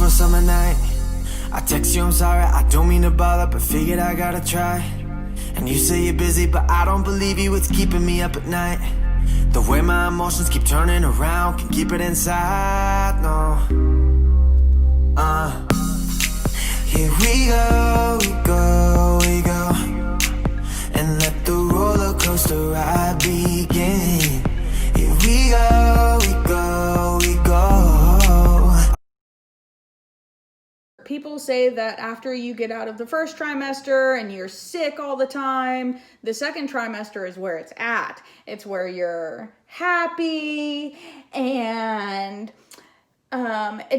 for a summer night. I text you, I'm sorry, I don't mean to bother, but figured I gotta try. And you say you're busy, but I don't believe you, it's keeping me up at night. The way my emotions keep turning around, can keep it inside, no. Here we go, we go, we go. And let the roller coaster ride begin. Here we go, we go, we go. People say that after you get out of the first trimester and you're sick all the time, the second trimester is where it's at. It's where you're happy and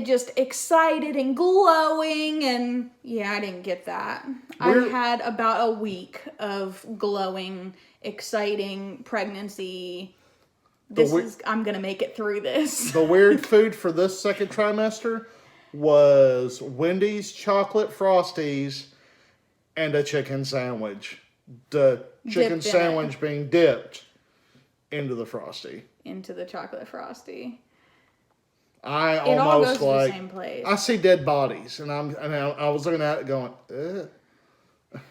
just excited and glowing. And yeah, I didn't get that. I had about a week of glowing, exciting pregnancy. I'm gonna make it through this. The weird food for this second trimester was Wendy's chocolate Frosties and a chicken sandwich. The chicken sandwich being dipped into the Frosty. Into the chocolate Frosty. I it almost all goes to like the same place. I see dead bodies, and I was looking at it going, ugh.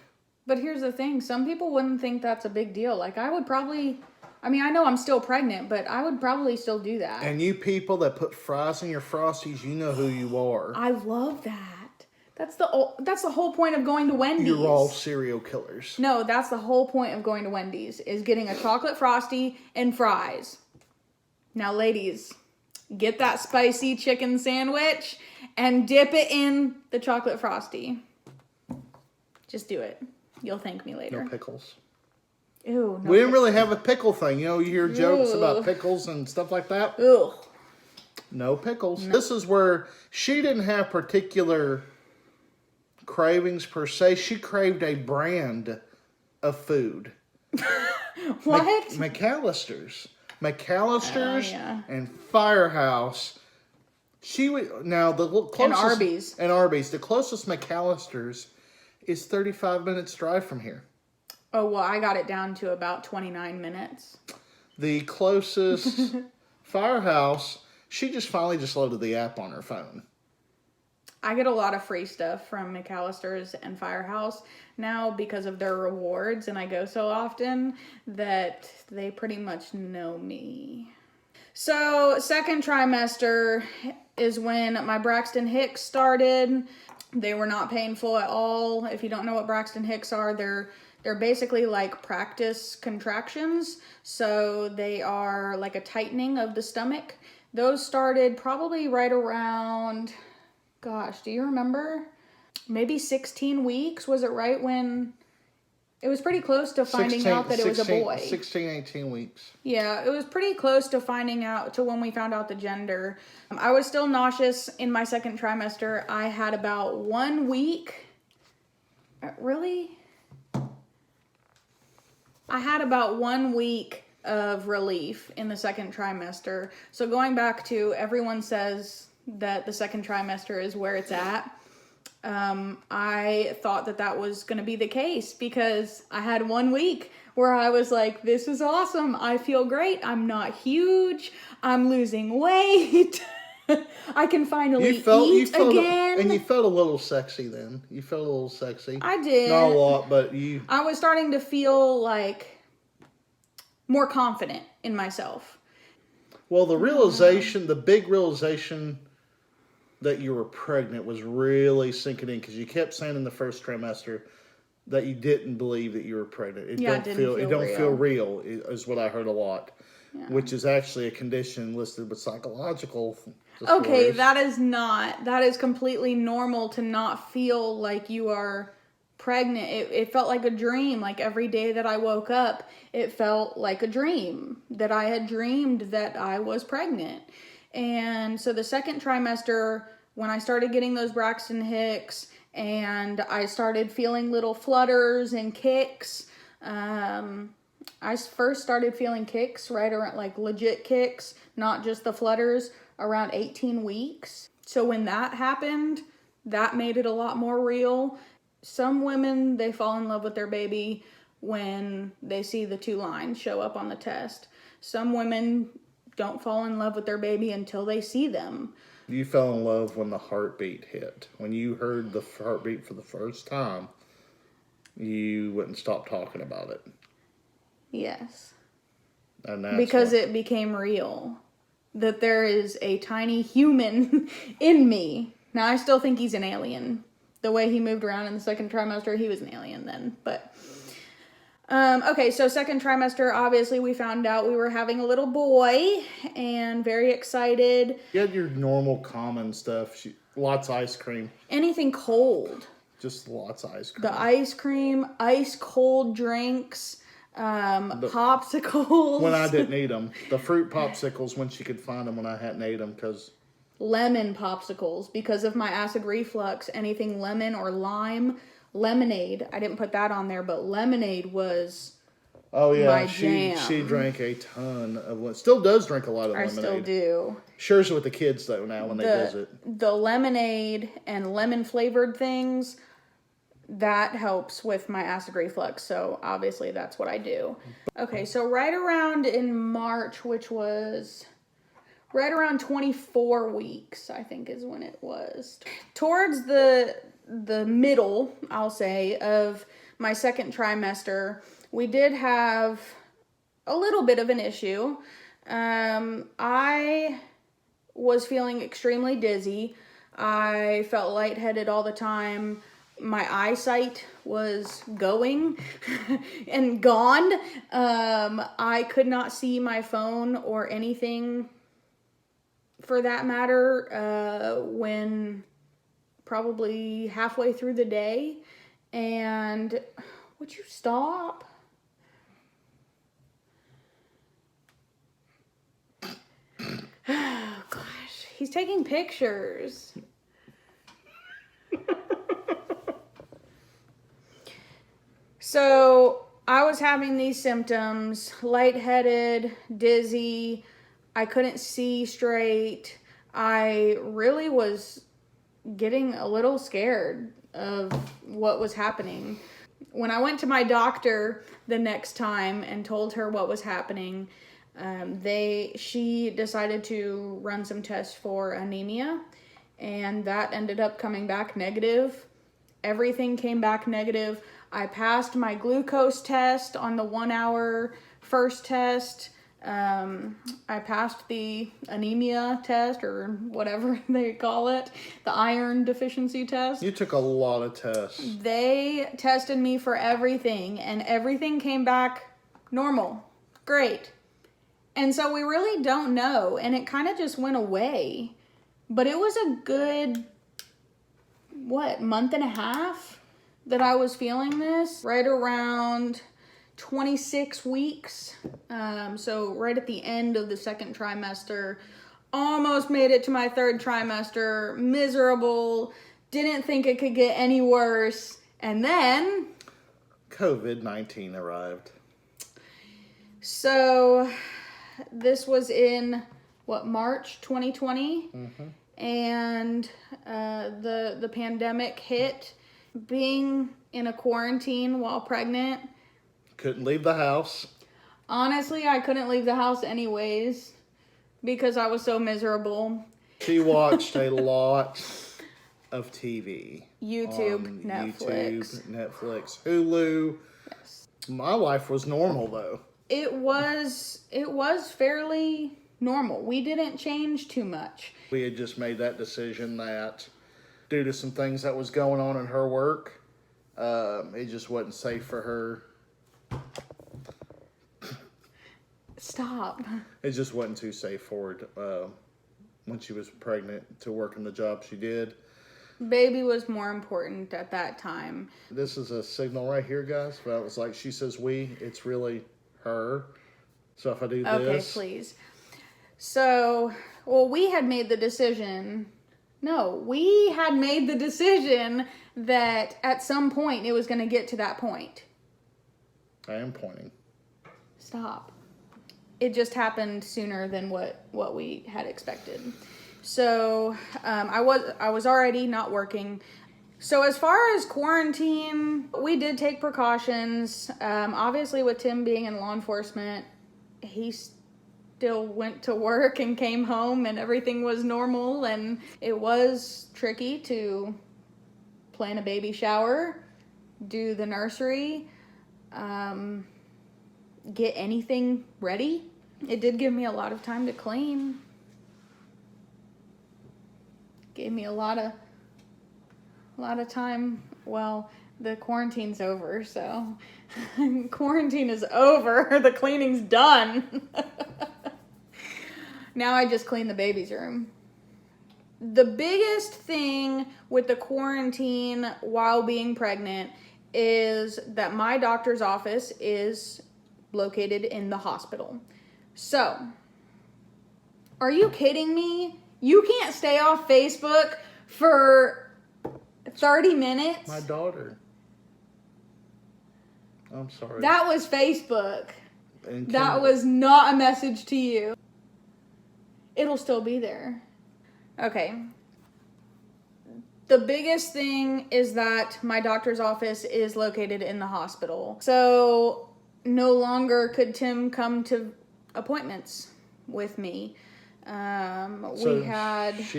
But here's the thing: some people wouldn't think that's a big deal. Like I would probably. I mean, I know I'm still pregnant, but I would probably still do that. And you people that put fries in your Frosties, you know who you are. I love that. That's the whole point of going to Wendy's. You're all serial killers. No, that's the whole point of going to Wendy's, is getting a chocolate Frosty and fries. Now, ladies, get that spicy chicken sandwich and dip it in the chocolate Frosty. Just do it. You'll thank me later. No pickles. Ew, no we didn't really have a pickle thing. You know, you hear jokes about pickles and stuff like that. Ugh. No pickles. No. This is where she didn't have particular cravings per se. She craved a brand of food. What? McAllister's. And Firehouse. She would now the closest and Arby's. The closest McAllister's is 35 minutes drive from here. Oh, well, I got it down to about 29 minutes. The closest Firehouse, she finally loaded the app on her phone. I get a lot of free stuff from McAllister's and Firehouse now because of their rewards, and I go so often that they pretty much know me. So, second trimester is when my Braxton Hicks started. They were not painful at all. If you don't know what Braxton Hicks are, they're basically like practice contractions. So they are like a tightening of the stomach. Those started probably right around, gosh, do you remember? Maybe 16 weeks. Was it right when it was pretty close to finding out that it was a boy? 16, 18 weeks. Yeah, it was pretty close to finding out, to when we found out the gender. I was still nauseous in my second trimester. I had about 1 week. Really? I had about 1 week of relief in the second trimester. So going back to, everyone says that the second trimester is where it's at. I thought that was going to be the case because I had 1 week where I was like, this is awesome. I feel great. I'm not huge. I'm losing weight. I can finally eat again. And you felt a little sexy then. You felt a little sexy. I did. Not a lot, but you... I was starting to feel like more confident in myself. Well, the big realization that you were pregnant was really sinking in because you kept saying in the first trimester that you didn't believe that you were pregnant. It don't feel real is what I heard a lot. Yeah. Which is actually a condition listed with psychological disorders. Okay, that is completely normal to not feel like you are pregnant. It felt like a dream. Like every day that I woke up, it felt like a dream that I had dreamed that I was pregnant. And so the second trimester, when I started getting those Braxton Hicks and I started feeling little flutters and kicks, I first started feeling kicks right around, like legit kicks, not just the flutters, around 18 weeks. So when that happened, that made it a lot more real. Some women, they fall in love with their baby when they see the 2 lines show up on the test. Some women don't fall in love with their baby until they see them. You fell in love when the heartbeat hit. When you heard the heartbeat for the first time, you wouldn't stop talking about it. Yes. And that's Because what, it became real. That there is a tiny human in me. Now, I still think he's an alien. The way he moved around in the second trimester, he was an alien then. But, okay, so second trimester, obviously we found out we were having a little boy. And very excited. you had your normal common stuff. Lots of ice cream. Anything cold. Just lots of ice cream. The ice cream, ice cold drinks, popsicles. When I didn't eat them. The fruit popsicles when she could find them when I hadn't ate them. Because lemon popsicles because of my acid reflux. Anything lemon or lime. Lemonade. I didn't put that on there, but lemonade was my jam. She drank a ton of still does drink a lot of lemonade. I still do. Shares it with the kids though now when they visit. The lemonade and lemon flavored things, that helps with my acid reflux. So obviously that's what I do. Okay, so right around in March, which was right around 24 weeks, I think is when it was. Towards the middle, I'll say, of my second trimester, we did have a little bit of an issue. I was feeling extremely dizzy. I felt lightheaded all the time. My eyesight was going and gone. I could not see my phone or anything for that matter when probably halfway through the day. And would you stop? Oh gosh, he's taking pictures. So I was having these symptoms, lightheaded, dizzy, I couldn't see straight. I really was getting a little scared of what was happening. When I went to my doctor the next time and told her what was happening, she decided to run some tests for anemia, and that ended up coming back negative. Everything came back negative. I passed my glucose test on the 1 hour first test. I passed the anemia test or whatever they call it, the iron deficiency test. You took a lot of tests. They tested me for everything and everything came back normal. Great. And so we really don't know, and it kind of just went away. But it was a good, month and a half that I was feeling this, right around 26 weeks. So right at the end of the second trimester, almost made it to my third trimester, miserable, didn't think it could get any worse. And then COVID-19 arrived. So this was in March 2020. Mm-hmm. And the pandemic hit. Being in a quarantine while pregnant. Couldn't leave the house. Honestly, I couldn't leave the house anyways because I was so miserable. She watched a lot of TV. YouTube, Netflix, Hulu. Yes. My life was normal though. It was fairly normal. We didn't change too much. We had just made that decision that due to some things that was going on in her work, it just wasn't safe for her. Stop. It just wasn't too safe for her when she was pregnant to work in the job she did. Baby was more important at that time. This is a signal right here, guys. But it was like she says we, it's really her. So if I do this. Okay, please. So, we had made the decision. No, we had made the decision that at some point it was going to get to that point. I am pointing. Stop. It just happened sooner than what we had expected. So I was already not working. So as far as quarantine, we did take precautions. Obviously with Tim being in law enforcement, he still went to work and came home and everything was normal. And it was tricky to plan a baby shower, do the nursery, get anything ready. It did give me a lot of time to clean. Gave me a lot of time. Well, the quarantine's over, so quarantine is over. The cleaning's done. Now I just clean the baby's room. The biggest thing with the quarantine while being pregnant is that my doctor's office is located in the hospital. So, are you kidding me? You can't stay off Facebook for 30 minutes? My daughter. I'm sorry. That was Facebook. And That was not a message to you. It'll still be there. Okay. The biggest thing is that my doctor's office is located in the hospital. So no longer could Tim come to appointments with me. She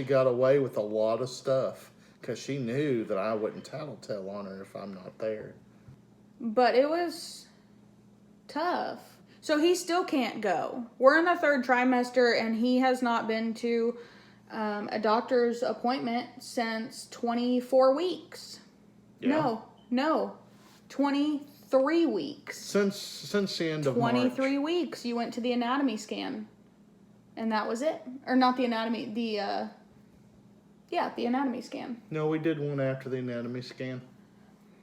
got away with a lot of stuff because she knew that I wouldn't tattletale on her if I'm not there. But it was tough. So he still can't go. We're in the 3rd trimester and he has not been to a doctor's appointment since 24 weeks. Yeah. No. 23 weeks. Since the end of 23 March. weeks you went to the anatomy scan. And that was it. Or not the anatomy, the anatomy scan. No, we did one after the anatomy scan.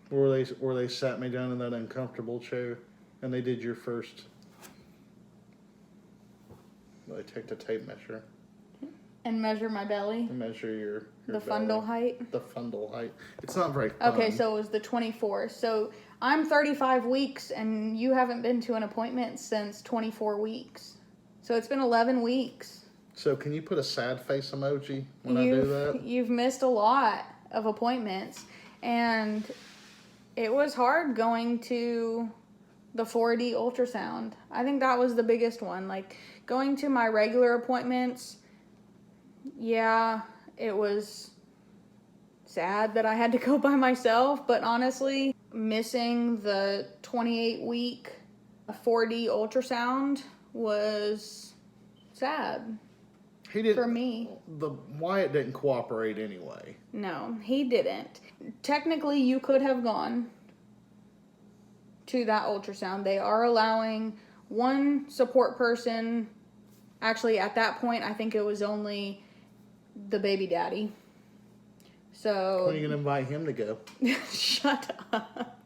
Where they sat me down in that uncomfortable chair and they did your first. They take the tape measure. And measure my belly. And measure your the belly. fundal height. The fundal height. It's not very fun. Okay, so it was the 24. So I'm 35 weeks and you haven't been to an appointment since 24 weeks. So it's been 11 weeks. So can you put a sad face emoji when I do that? You've missed a lot of appointments. And it was hard going to the 4D ultrasound. I think that was the biggest one. Like, going to my regular appointments, yeah, it was sad that I had to go by myself. But honestly, missing the 28-week 4D ultrasound was sad. He didn't, for me. Wyatt didn't cooperate anyway. No, he didn't. Technically, you could have gone to that ultrasound. They are allowing one support person. Actually, at that point, I think it was only the baby daddy. So When are you going to invite him to go? Shut up.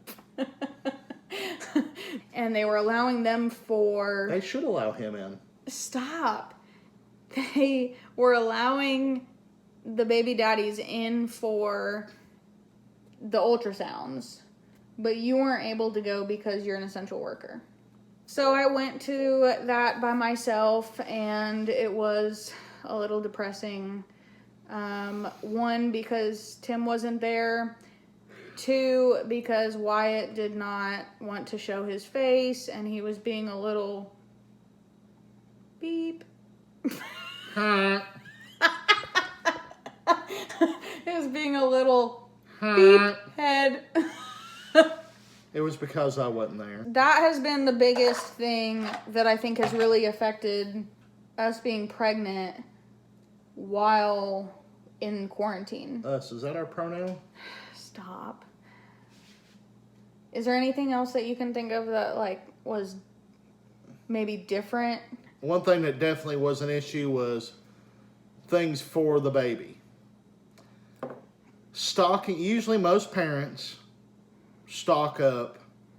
And they were allowing them for... They should allow him in. Stop. They were allowing the baby daddies in for the ultrasounds, but you weren't able to go because you're an essential worker. So I went to that by myself, and it was a little depressing. One, because Tim wasn't there. Two, because Wyatt did not want to show his face, and he was being a little beep. He was being a little beep head. It was because I wasn't there. That has been the biggest thing that I think has really affected us being pregnant while in quarantine. Us, is that our pronoun? Stop. Is there anything else that you can think of that, like, was maybe different? One thing that definitely was an issue was things for the baby. Stocking, usually most parents stock up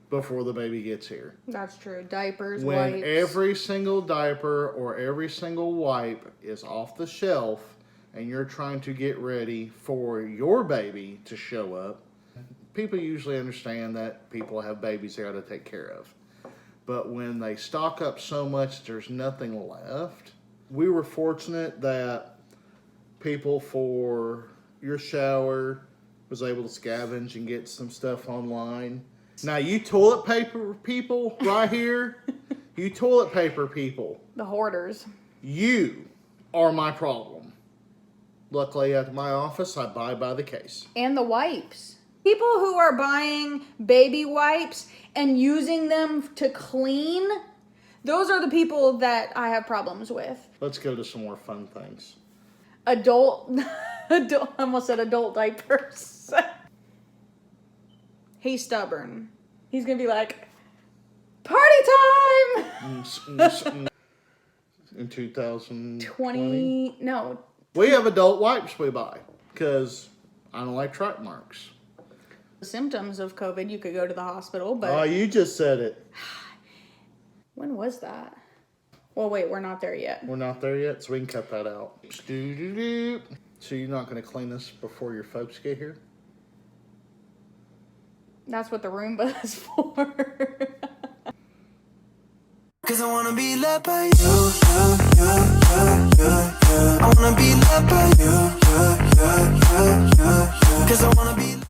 before the baby gets here. That's true. Diapers, When wipes. every single diaper or every single wipe is off the shelf and you're trying to get ready for your baby to show up, people usually understand that people have babies they got to take care of. But when they stock up so much, there's nothing left. We were fortunate that people for your shower was able to scavenge and get some stuff online. Now, you toilet paper people right here, You toilet paper people. The hoarders. You are my problem. Luckily, at my office, I buy by the case. And the wipes. People who are buying baby wipes and using them to clean, those are the people that I have problems with. Let's go to some more fun things. Adult, I almost said adult diapers. He's stubborn. He's gonna be like, party time! In 2020. 20, no. We have adult wipes we buy because I don't like track marks. The symptoms of COVID, you could go to the hospital, but... Oh, you just said it. When was that? Well, wait, we're not there yet. We're not there yet, so we can cut that out. So you're not going to clean this before your folks get here? That's what the Roomba is for. Cause I wanna be loved by you. I wanna be loved by you. Cause I wanna be